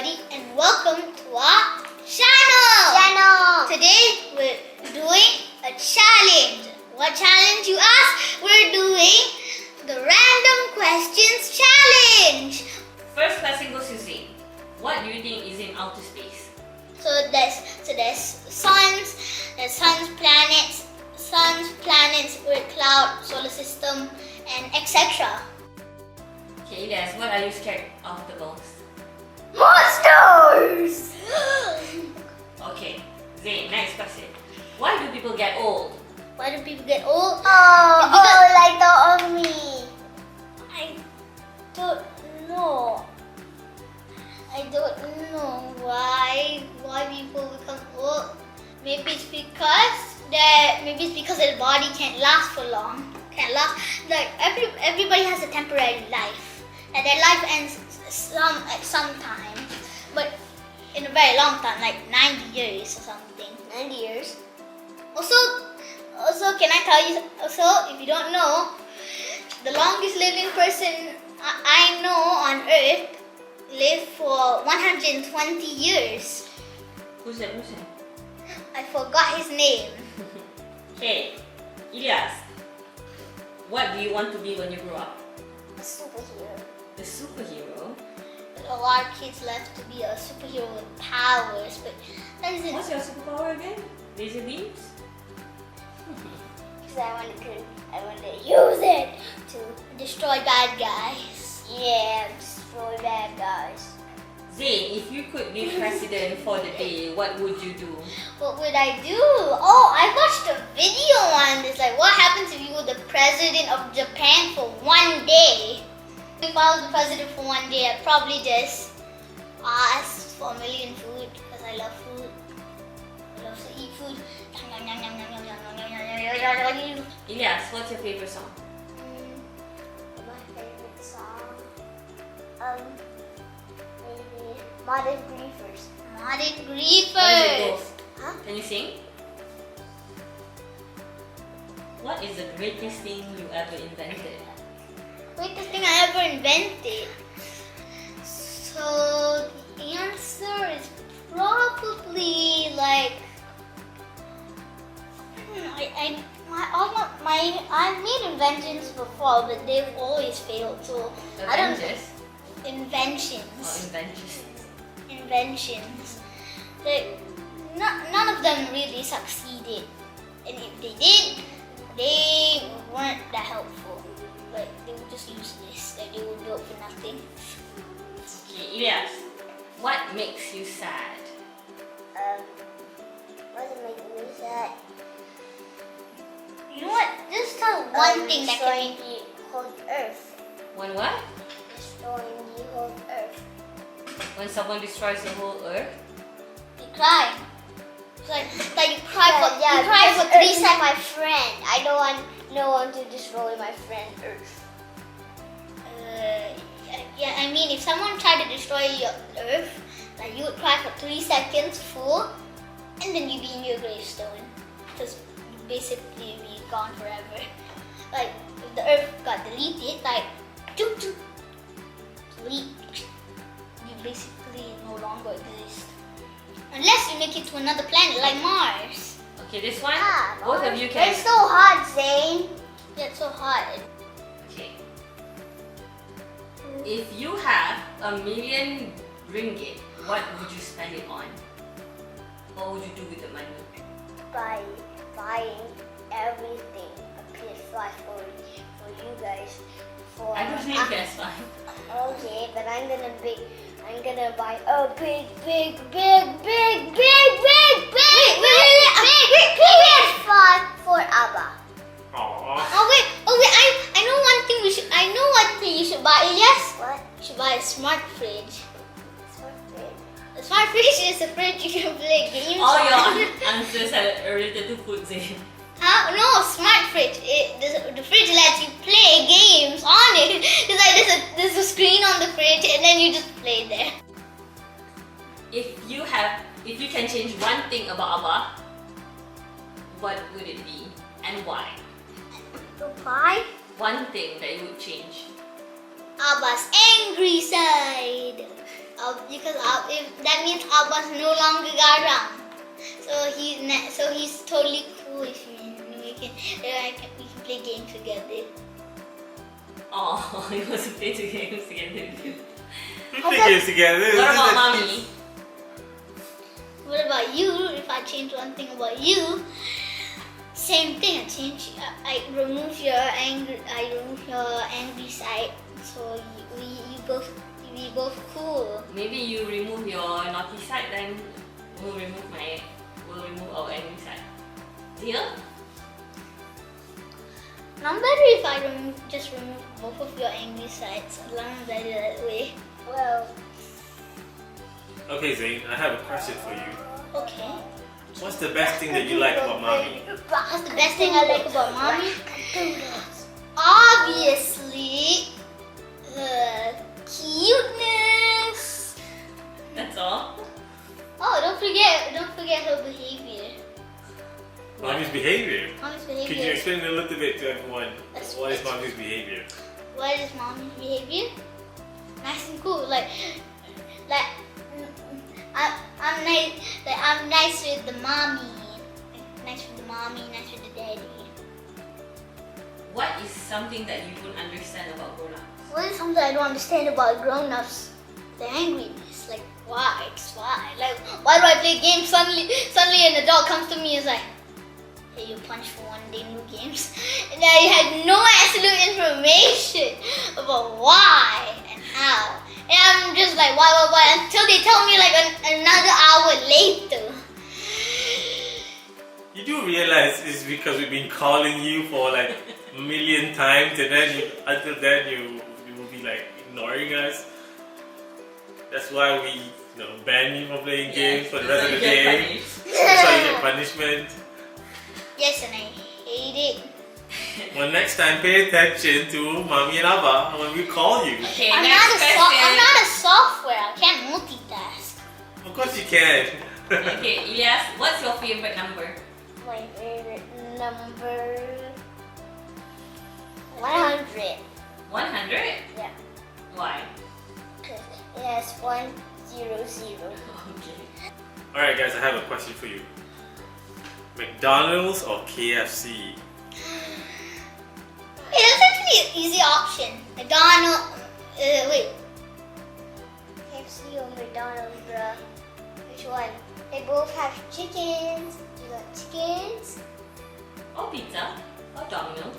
everybody, and welcome to our channel. Today we're doing a challenge. What challenge, you ask? We're doing the random questions challenge. First question goes to Z. What do you think is in outer space? So there's suns, planets, Earth, cloud, solar system, and etc. Okay, Elias, what are you scared of the most? Monsters! Okay, Z, next question. Why do people get old? Why do people get old? Like the of me. I don't know. I don't know why people become old. Maybe it's because their body can't last for long. Can't last. Like everybody has a temporary life, and their life ends at some time, but in a very long time, like 90 years or something. 90 years. Also, can I tell you? Also, if you don't know, the longest living person I know on Earth lived for 120 years. Who's that? I forgot his name. Okay, Elias, what do you want to be when you grow up? A superhero. A superhero? A lot of kids love to be a superhero with powers, but that isn't. What's your superpower again? Laser beams? Because I want to use it to Destroy bad guys. destroy bad guys. Zane, if you could be president for the day, what would you do? What would I do? Oh, I watched a video on this. Like, what happens if you were the president of Japan for one day? If I was the president for one day, I'd probably just ask for a million food because I love food. I love to eat food. Elias, what's your favorite song? My favorite song. Maybe Modern Griefers. Modern How does it Griefers. go? Huh? Can you sing? What is the greatest thing you ever invented? Greatest thing I ever invented. So the answer is probably like I've made inventions before, but they've always failed. So I don't Avengers? inventions. Inventions. Like none of them really succeeded, and if they did, they weren't that helpful. Like they were just useless. Like they were built for nothing. Okay, Elias, what makes you sad? What does make me sad? You know what? Just tell one thing that can Destroying the whole earth. When what? Destroying the whole earth. When someone destroys the whole earth? you cry. It's like you cry for because 3 Earth is seconds. my friend. I don't want no one to destroy my friend Earth. Yeah, I mean, if someone tried to destroy your Earth, like you would cry for 3 seconds full, and then you'd be in your gravestone, because you basically be gone forever. Like if the Earth got deleted, like delete, you basically no longer exist, unless you make it to another planet like Mars. Okay, this one, Ah, both of you can. It's so hot, Zane. Yeah, it's so hot. Okay. If you have $1,000,000 ringgit, what would you spend it on? What would you do with the money? By buying everything, a PS5 for you guys. For I don't need PS5. Okay, but I'm gonna buy a big PS5 for Abah. Oh wait, I know one thing you should buy, Elias. What? You should buy a smart fridge. Smart fridge. A smart fridge is a fridge you can play games All on. your answers are related to food, Zane. Huh? No, smart fridge. The fridge lets you play games on it. It's like there's a screen on the fridge and then you just play there. If you can change one thing about Abah, what would it be and why? Why? One thing that you would change. Abah's angry side. if that means Abah's no longer around. So he's totally cool with me. We can play games together. Oh, he wants to play games together with you. We play games together. What about mommy? What about you? If I change one thing about you, same thing. I remove your angry side. So we both cool. Maybe you remove your naughty side, then we'll remove our angry side. Deal? Not better if I just remove both of your angry sides. As long as I do that way. Well, Okay, Zayn, I have a question for you. Okay. What's the best thing that you like about mommy? What's the best thing I like about mommy? Obviously, cuteness. That's all? Oh, don't forget her behavior. Mommy's behavior. Mommy's Could you behavior. explain a little bit to everyone? That's What is right. mommy's behavior? What is mommy's behavior? Nice and cool. I'm nice. I'm nice with the mommy. Nice with the mommy. Nice with the daddy. What is something that you don't understand about grown-ups? What is something I don't understand about grown-ups? The angriness. Like why? It's why. Like why do I play games suddenly an adult comes to me and is like, hey, you punch for one day, no games. And I had no absolute information about why and how. And I'm just like, why, until they tell me like another hour later. You do realize it's because we've been calling you for like a million times, and then until then you will be like ignoring us. That's why we ban you from playing games for the rest of the day. That's why you get punishment. Yes, and I hate it. Well, next time pay attention to Mommy and Abah when we call you. Okay, I'm next question. not a software. I can't multitask. Of course you can. Okay, Ilyas, what's your favorite number? my favorite number 100. 100? Yeah, Why? because it has 100. Okay. Alright guys, I have a question for you. McDonald's or KFC? Hey, that's actually an easy option. McDonald's. Wait. KFC or McDonald's, bruh? Which one? They both have chickens. You got chickens? Or pizza? Or Domino's?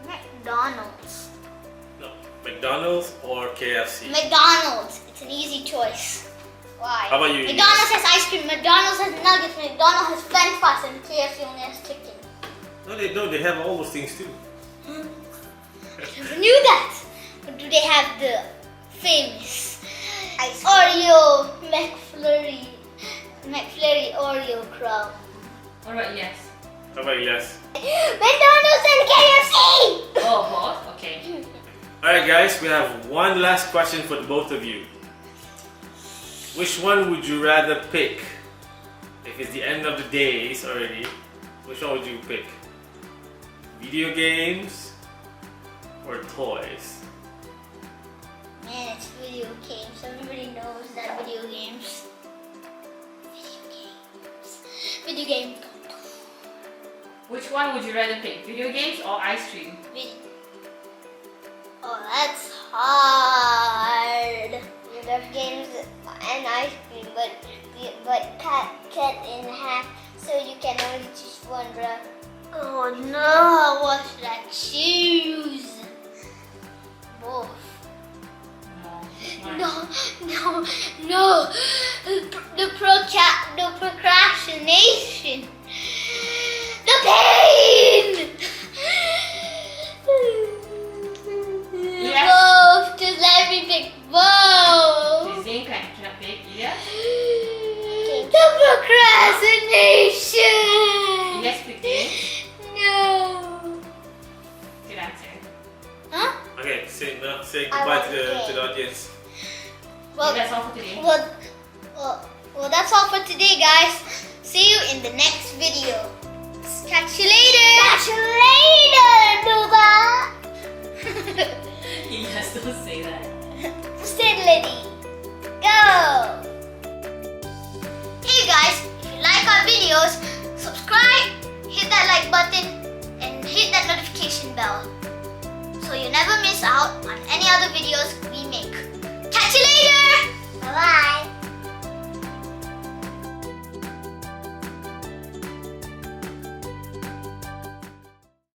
McDonald's. No. McDonald's or KFC? McDonald's. It's an easy choice. Why? How about you? McDonald's has ice cream. McDonald's has nuggets. McDonald's has French fries, and KFC only has chicken. No, they don't. They have all those things too. I never knew that. But do they have the famous Ice cream. Oreo McFlurry Oreo crumb? What about Ilyas? How about yes? McDonald's and KFC! Oh, both? Okay. Alright guys, we have one last question for the both of you. Which one would you rather pick? If it's the end of the days already, which one would you pick? Video games or toys? Man, it's video games. Everybody knows that video games. Video games. Which one would you rather pick? Video games or ice cream? Oh, that's hard. You love games and ice cream, but cut in half, so you can only choose one, bruh. Oh no, what should I choose? Both. No. The procrastination. The pain. Yes. Both. Just let me pick both. Zayn cannot pick. Ilyas? The procrastination. Ilyas pick games? No. Good answer. Huh? Okay, say I goodbye want to the game. audience. Well, That's all for today. well, that's all for today, guys. See you in the next video. Catch you later. Catch you later, Duba. Ilyas, don't say that. Steadily. Go. videos, subscribe, hit that like button, and hit that notification bell so you never miss out on any other videos we make.